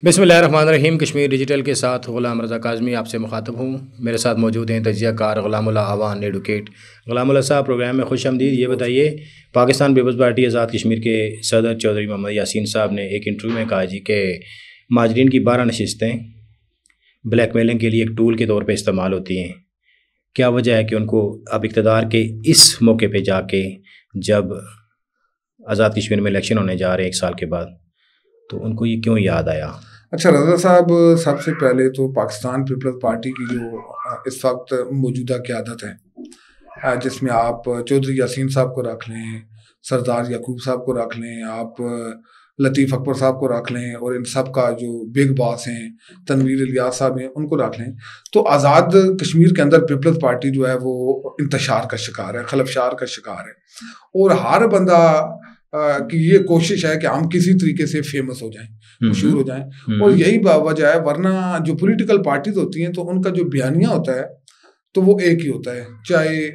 بسم اللہ الرحمن الرحیم. کشمیر ڈیجیٹل کے ساتھ غلام رضا کاظمی آپ سے مخاطب ہوں. میرے ساتھ موجود ہیں تجزیہ کار غلام اللہ عوان ایڈوکیٹ. غلام اللہ صاحب پروگرام میں خوش آمدید. یہ بتائیے، پاکستان پیپلز پارٹی آزاد کشمیر کے صدر چودھری محمد یاسین صاحب نے ایک انٹرویو میں کہا کہ مہاجرین کی 12 نشستیں بلیک میلنگ کے لیے ایک ٹول کے طور پہ استعمال ہوتی ہیں. کیا وجہ ہے کہ ان کو اب اقتدار کے اس موقع پہ جا کے، جب آزاد کشمیر میں الیکشن ہونے جا رہے ہیں 1 سال کے بعد، تو ان کو یہ کیوں یاد آیا؟ اچھا رضا صاحب، سب سے پہلے تو پاکستان پیپلز پارٹی کی جو اس وقت موجودہ قیادت ہے، جس میں آپ چودھری یاسین صاحب کو رکھ لیں، سردار یعقوب صاحب کو رکھ لیں، آپ لطیف اکبر صاحب کو رکھ لیں، اور ان سب کا جو بگ باس ہیں تنویر الیاس صاحب ہیں، ان کو رکھ لیں، تو آزاد کشمیر کے اندر پیپلز پارٹی جو ہے وہ انتشار کا شکار ہے، خلفشار کا شکار ہے. اور ہر بندہ کی یہ کوشش ہے کہ ہم کسی طریقے سے فیمس ہو جائیں، مشہور ہو جائیں. اور یہی وجہ ہے، ورنہ جو پولیٹیکل پارٹیز ہوتی ہیں تو ان کا جو بیانیہ ہوتا ہے تو وہ ایک ہی ہوتا ہے، چاہے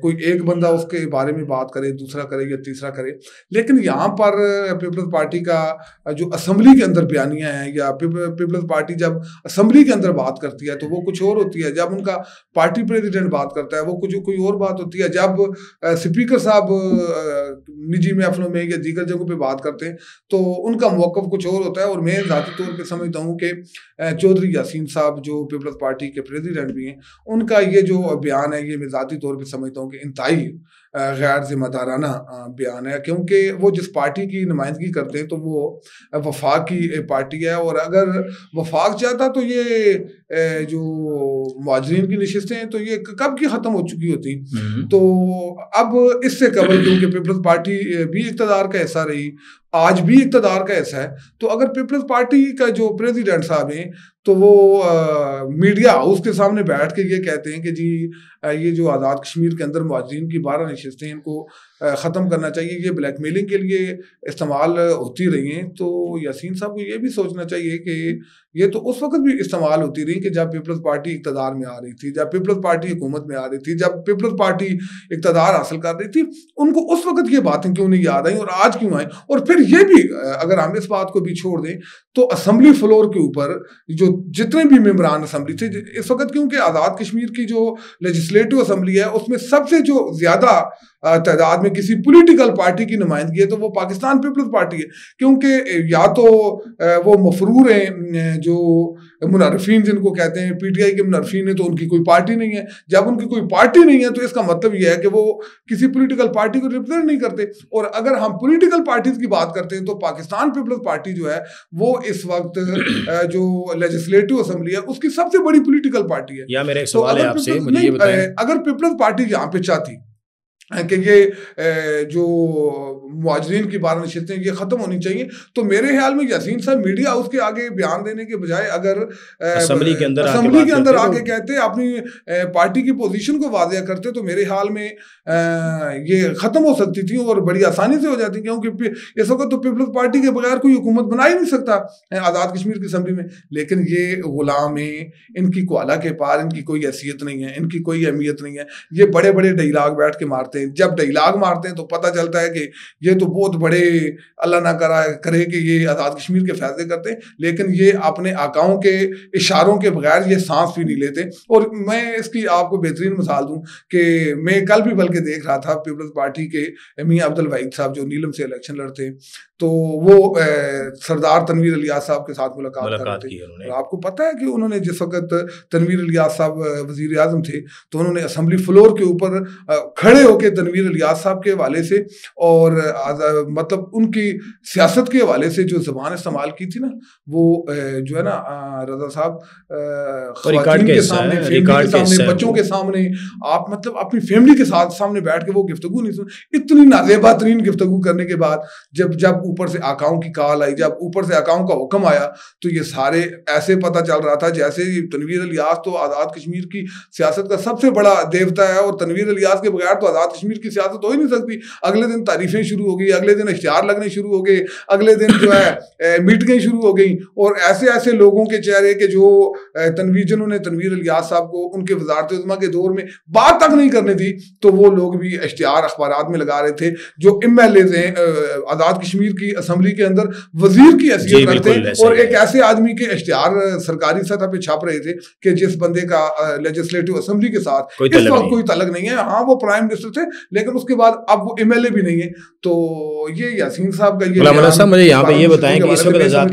کوئی ایک بندہ اس کے بارے میں بات کرے، دوسرا کرے یا تیسرا کرے. لیکن یہاں پر پیپلز پارٹی کا جو اسمبلی کے اندر بیانیہ ہے، یا پیپلز پارٹی جب اسمبلی کے اندر بات کرتی ہے تو وہ کچھ اور ہوتی ہے، جب ان کا پارٹی پریزیڈنٹ بات کرتا ہے وہ کچھ کوئی اور بات ہوتی ہے، جب اسپیکر صاحب نجی محفلوں میں یا دیگر جگہوں پہ بات کرتے ہیں تو ان کا موقف کچھ اور ہوتا ہے. اور میں ذاتی طور پہ سمجھتا ہوں کہ چودھری یاسین صاحب جو پیپلز پارٹی کے پریزیڈنٹ بھی ہیں، ان کا یہ جو بیان ہے، یہ میں ذاتی طور پہ سمجھتا ہوں کہ انتہائی غیر ذمہ دارانہ بیان ہے، کیونکہ وہ جس پارٹی کی نمائندگی کرتے ہیں تو وہ وفاق کی پارٹی ہے. اور اگر وفاق چاہتا تو یہ جو مہاجرین کی نشستیں ہیں تو یہ کب کی ختم ہو چکی ہوتی. تو اب اس سے قبل کیونکہ پیپلز پارٹی بھی اقتدار کا حصہ رہی، آج بھی اقتدار کا ایسا ہے، تو اگر پیپلز پارٹی کا جو پریزیڈنٹ صاحب ہیں تو وہ میڈیا ہاؤس کے سامنے بیٹھ کے یہ کہتے ہیں کہ جی یہ جو آزاد کشمیر کے اندر مہاجرین کی 12 نشستیں ان کو ختم کرنا چاہیے، یہ بلیک میلنگ کے لیے استعمال ہوتی رہی ہیں، تو یاسین صاحب کو یہ بھی سوچنا چاہیے کہ یہ تو اس وقت بھی استعمال ہوتی رہی کہ جب پیپلز پارٹی اقتدار میں آ رہی تھی، جب پیپلز پارٹی حکومت میں آ رہی تھی، جب پیپلز پارٹی اقتدار حاصل کر رہی تھی. ان کو اس وقت یہ باتیں کیوں نہیں یاد آئیں اور آج کیوں آئیں؟ اور پھر یہ بھی اگر ہم اس بات کو بھی چھوڑ دیں تو اسمبلی فلور کے اوپر جو جتنے بھی ممبران اسمبلی تھے اس وقت، کیونکہ آزاد کشمیر کی جو لیجسلیٹو اسمبلی ہے اس میں سب سے جو زیادہ تعداد میں کسی پولیٹیکل پارٹی کی نمائندگی ہے تو وہ پاکستان پیپلز پارٹی ہے، کیونکہ یا تو وہ مفرور ہیں جو منحرفین جن کو کہتے ہیں، پی ٹی آئی کے منحرفین ہیں، تو ان کی کوئی پارٹی نہیں ہے. جب ان کی کوئی پارٹی نہیں ہے تو اس کا مطلب یہ ہے کہ وہ کسی پولیٹیکل پارٹی کو ریپرزینٹ نہیں کرتے. اور اگر ہم پولیٹیکل پارٹیز کی بات کرتے ہیں تو پاکستان پیپلز پارٹی جو ہے وہ اس وقت جو لیجسلیٹو اسمبلی ہے اس کی سب سے بڑی پولیٹیکل پارٹی ہے. یا میرا ایک سوال ہے آپ سے، مجھے یہ بتائیں، اگر پیپلز پارٹی یہاں پہ چاہتی کہ یہ جو مہاجرین کی 12 نشستیں یہ ختم ہونی چاہیے، تو میرے خیال میں یاسین صاحب میڈیا ہاؤس کے آگے بیان دینے کے بجائے اگر اسمبلی کے اندر آ کے کہتے، اپنی پارٹی کی پوزیشن کو واضح کرتے، تو میرے خیال میں یہ ختم ہو سکتی تھی اور بڑی آسانی سے ہو جاتی، کیونکہ اس وقت تو پیپلز پارٹی کے بغیر کوئی حکومت بنا ہی نہیں سکتا آزاد کشمیر کی اسمبلی میں. لیکن یہ غلام ہیں، ان کی کو اعلیٰ کے پار ان کی کوئی حیثیت نہیں ہے، ان کی کوئی اہمیت نہیں ہے. یہ بڑے بڑے ڈائیلاگ بیٹھ کے مارتے ہیں، جب ڈائیلاگ مارتے ہیں تو پتہ چلتا ہے کہ یہ تو بہت بڑے اللہ نہ کرے کہ یہ آزاد کشمیر کے فیصلے کرتے ہیں، لیکن یہ اپنے آقاؤں کے اشاروں کے بغیر یہ سانس بھی نہیں لیتے. اور میں اس کی آپ کو بہترین مثال دوں کہ میں کل بھی بلکہ دیکھ رہا تھا پیپلز پارٹی کے میاں عبد الوحید صاحب جو نیلم سے الیکشن لڑتے، تو وہ سردار تنویر الیاس صاحب کے ساتھ ملاقات کر رہے تھے. اور آپ کو پتہ ہے کہ انہوں نے جس وقت تنویر الیاس صاحب وزیر اعظم تھے تو انہوں نے اسمبلی فلور کے اوپر کھڑے ہو کے تنویر الیاس صاحب کے حوالے سے اور مطلب ان کی سیاست کے حوالے سے جو زبان استعمال کی تھی نا، وہ جو ہے نا رضا صاحب، خواتین کے سامنے، فیملی کے سامنے، بچوں کے سامنے، آپ مطلب اپنی فیملی کے سامنے بیٹھ کے وہ گفتگو نہیں سن. اتنی نازیبا ترین گفتگو کرنے کے بعد جب اوپر سے آقاؤں کی کال آئی، جب اوپر سے آقاؤں کا حکم آیا، تو یہ سارے ایسے پتہ چل رہا تھا جیسے تنویر الیاس تو آزاد کشمیر کی سیاست کا سب سے بڑا دیوتا ہے، اور تنویر الیاس کے بغیر تو آزاد کشمیر کی سیاست ہو ہی نہیں سکتی. اگلے دن تعریفیں شروع ہو گئی, اگلے دن اشتہار لگنے شروع ہو گئے, اگلے دن جو ہے میٹنگیں شروع ہو گئیں, اور ایسے ایسے لوگوں کے چہرے کہ جو جنہوں نے تنویر الیاس صاحب کو ان کے وزارت عظمیٰ کے دور میں بات تک نہیں کرنے دی, تو وہ لوگ بھی اشتہار اخبارات میں لگا رہے تھے. جو ایم ایل ایز ہیں آزاد کشمیر کی اسمبلی کے اندر وزیر کی حیثیت رکھتے ہیں, اور ایک ایسے آدمی کے اشتہار سرکاری سطح پہ چھاپ رہے تھے کہ جس بندے کا لیجسلیٹو اسمبلی کے ساتھ اس وقت کوئی تعلق نہیں ہے. ہاں وہ پرائم منسٹر تھے, لیکن اس کے بعد اب وہ ایم ایل اے بھی نہیں ہے. تو یہ یاسین صاحب کا یہ مولانا صاحب مجھے یہاں پہ یہ بتائیں کہ اس وقت آزاد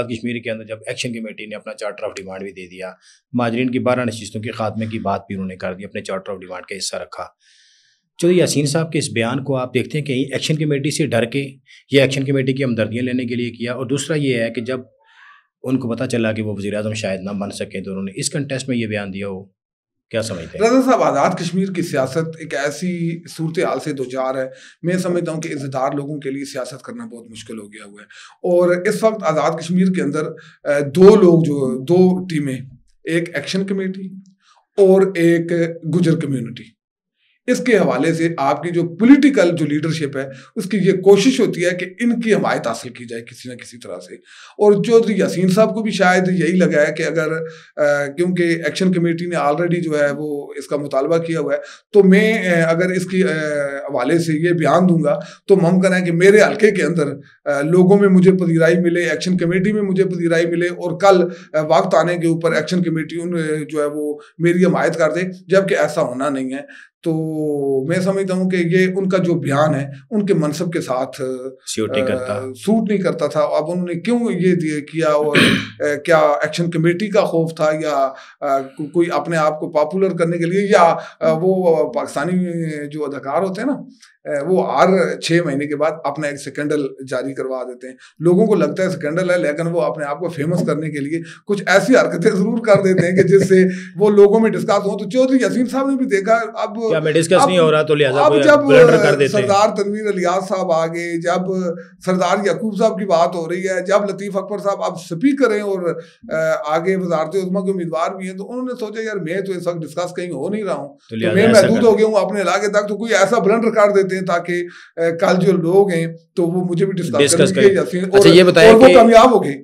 کشمیر کے اندر جب ایکشن کمیٹی نے اپنا چارٹر آف ڈیمانڈ بھی دے دیا, مہاجرین کی 12 نشستوں کے خاتمے کی بات بھی انہوں نے کر دی, اپنے چارٹر آف ڈیمانڈ کا حصہ رکھا. چودھری یاسین صاحب کے اس بیان کو آپ دیکھتے ہیں کہ ایکشن کمیٹی سے ڈر کے یہ ایکشن کمیٹی کی ہمدردیاں لینے کے لیے کیا, اور دوسرا یہ ہے کہ جب ان کو پتہ چلا کہ وہ وزیر اعظم شاید نہ بن سکیں تو انہوں نے اس کنٹیسٹ میں یہ بیان دیا ہو, کیا سمجھتے ہیں؟ رضا صاحب, آزاد کشمیر کی سیاست ایک ایسی صورتحال سے دوچار ہے, میں سمجھتا ہوں کہ عزتدار لوگوں کے لیے سیاست کرنا بہت مشکل ہو گیا ہوا ہے. اور اس وقت آزاد کشمیر کے اندر دو ٹیمیں, ایک ایکشن کمیٹی اور ایک گجر کمیونٹی, اس کے حوالے سے آپ کی جو پولیٹیکل جو لیڈرشپ ہے اس کی یہ کوشش ہوتی ہے کہ ان کی حمایت حاصل کی جائے کسی نہ کسی طرح سے. اور چودھری یاسین صاحب کو بھی شاید یہی لگا ہے کہ اگر کیونکہ ایکشن کمیٹی نے آلریڈی جو ہے وہ اس کا مطالبہ کیا ہوا ہے, تو میں اگر اس کی حوالے سے یہ بیان دوں گا تو ممکن ہے کہ میرے حلقے کے اندر لوگوں میں مجھے پذیرائی ملے, ایکشن کمیٹی میں مجھے پذیرائی ملے, اور کل وقت آنے کے اوپر ایکشن کمیٹی جو ہے وہ میری حمایت کر دے, جبکہ ایسا ہونا نہیں ہے. تو میں سمجھتا ہوں کہ یہ ان کا جو بیان ہے ان کے منصب کے ساتھ سوٹ نہیں کرتا تھا. اب انہوں نے کیوں یہ کیا, اور کیا ایکشن کمیٹی کا خوف تھا, یا کوئی اپنے آپ کو پاپولر کرنے کے لیے, یا وہ پاکستانی جو اداکار ہوتے ہیں نا وہ ہر 6 مہینے کے بعد اپنا ایک سکینڈل جاری کروا دیتے ہیں. لوگوں کو لگتا ہے سکینڈل ہے, لیکن وہ اپنے آپ کو فیمس کرنے کے لیے کچھ ایسی حرکتیں ضرور کر دیتے ہیں کہ جس سے وہ لوگوں میں ڈسکس ہوں. تو چودھری یاسین صاحب نے بھی دیکھا, اب جب سردار تنویر الیاس صاحب آگے, جب سردار یعقوب صاحب کی بات ہو رہی ہے, جب لطیف اکبر صاحب اب اسپیکر ہیں اور آگے وزارت عظمیٰ کے امیدوار بھی ہیں, تو انہوں نے سوچا یار میں تو اس وقت ڈسکس کہیں ہو نہیں رہا ہوں, تو میں محدود ہو گیا ہوں اپنے علاقے تک, تو کوئی ایسا بلنڈر کر دیتے ہیں تاکہ کل جو لوگ ہیں تو وہ مجھے بھی ڈسکس کریں. اور وہ کامیاب ہو گئے.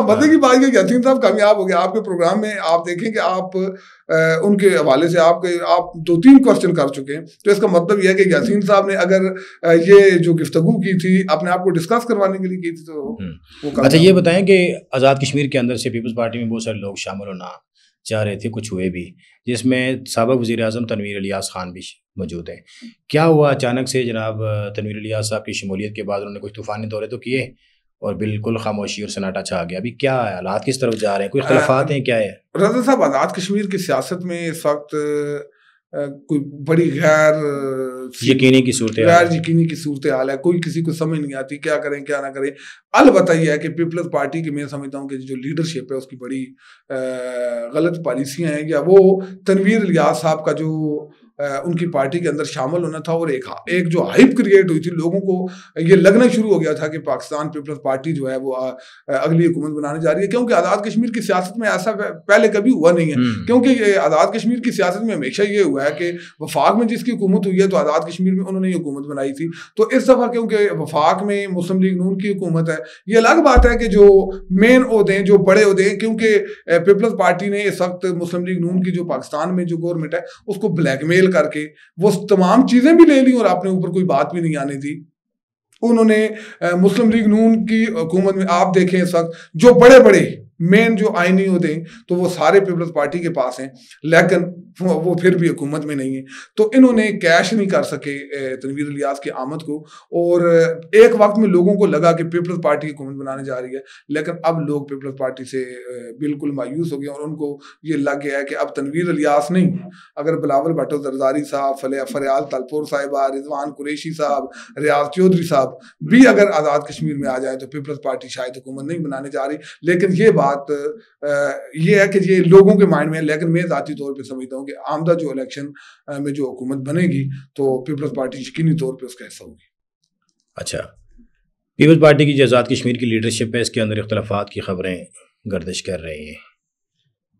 مزے کی بات ہے یاسین صاحب کامیاب ہو گئے. آپ کے پروگرام میں آپ دیکھیں کہ آپ ان کے حوالے سے آپ 2-3 کوشچن کر چکے ہیں, تو اس کا مطلب یہ ہے کہ یاسین صاحب نے اگر یہ جو گفتگو کی تھی اپنے آپ کو ڈسکس کروانے کے لیے کی تھی تو اچھا یہ بتائیں کہ آزاد کشمیر کے اندر سے پیپلز پارٹی میں بہت سارے لوگ شامل ہونا چاہ رہے تھے, کچھ ہوئے بھی, جس میں سابق وزیر اعظم تنویر الیاس خان بھی موجود ہیں. کیا ہوا اچانک سے جناب تنویر الیاس صاحب کی شمولیت کے بعد انہوں نے کچھ طوفانی دورے تو کیے اور بالکل خاموشی اور سناٹا چھا گیا؟ ابھی کیا ہے حالات, کس طرف جا رہے ہیں, کوئی اختلافات ہیں, کیا ہے؟ رضا صاحب, آزاد کشمیر کی سیاست میں اس وقت کوئی بڑی غیر یقینی کی صورتحال ہے. کوئی کسی کو سمجھ نہیں آتی کیا کریں کیا نہ کریں. البتہ یہ ہے کہ پیپلز پارٹی کی میں سمجھتا ہوں کہ جو لیڈرشپ ہے اس کی بڑی غلط پالیسیاں ہیں, یا وہ تنویر الیاس صاحب کا جو ان کی پارٹی کے اندر شامل ہونا تھا, اور ایک جو ہائپ کریٹ ہوئی تھی, لوگوں کو یہ لگنا شروع ہو گیا تھا کہ پاکستان پیپلز پارٹی جو ہے وہ اگلی حکومت بنانے جا رہی ہے. کیونکہ آزاد کشمیر کی سیاست میں ایسا پہلے کبھی ہوا نہیں ہے, کیونکہ یہ آزاد کشمیر کی سیاست میں ہمیشہ یہ ہوا ہے کہ وفاق میں جس کی حکومت ہوئی ہے تو آزاد کشمیر میں انہوں نے یہ حکومت بنائی تھی. تو اس دفعہ کیونکہ وفاق میں مسلم لیگ نون کی حکومت ہے, یہ الگ بات ہے کہ جو مین عہدے ہیں, جو بڑے عہدے ہیں, کیونکہ پیپلز پارٹی نے اس وقت مسلم لیگ نون کی جو پاکستان میں جو گورنمنٹ ہے اس کو بلیک میل کر کے وہ تمام چیزیں بھی لے لی اور اپنے اوپر کوئی بات بھی نہیں آنے دی. انہوں نے مسلم لیگ نون کی حکومت میں آپ دیکھیں اس وقت جو بڑے بڑے مین جو آئینی ہوتے ہیں تو وہ سارے پیپلز پارٹی کے پاس ہیں, لیکن وہ پھر بھی حکومت میں نہیں ہے. تو انہوں نے کیش نہیں کر سکے تنویر الیاس کی آمد کو, اور ایک وقت میں لوگوں کو لگا کہ پیپلز پارٹی حکومت بنانے جا رہی ہے, لیکن اب لوگ پیپلز پارٹی سے بالکل مایوس ہو گئے, اور ان کو یہ لگ گیا ہے کہ اب تنویر الیاس نہیں, اگر بلاول بھٹو زرداری صاحب, فریال تلپور صاحبہ, رضوان قریشی صاحب, ریاض چودھری صاحب بھی اگر آزاد کشمیر میں آ جائے تو پیپلز پارٹی شاید حکومت نہیں بنانے جا رہی. لیکن یہ بات یہ ہے کہ یہ لوگوں کے مائنڈ میں ہے, لیکن میں ذاتی طور پہ سمجھتا ہوں کہ آمدہ جو الیکشن میں جو حکومت بنے گی تو پیپلز پارٹی یقینی طور پہ اس کا حصہ ہوگی. اچھا, پیپلز پارٹی کی جو آزاد کشمیر کی لیڈرشپ ہے اس کے اندر اختلافات کی خبریں گردش کر رہی ہیں,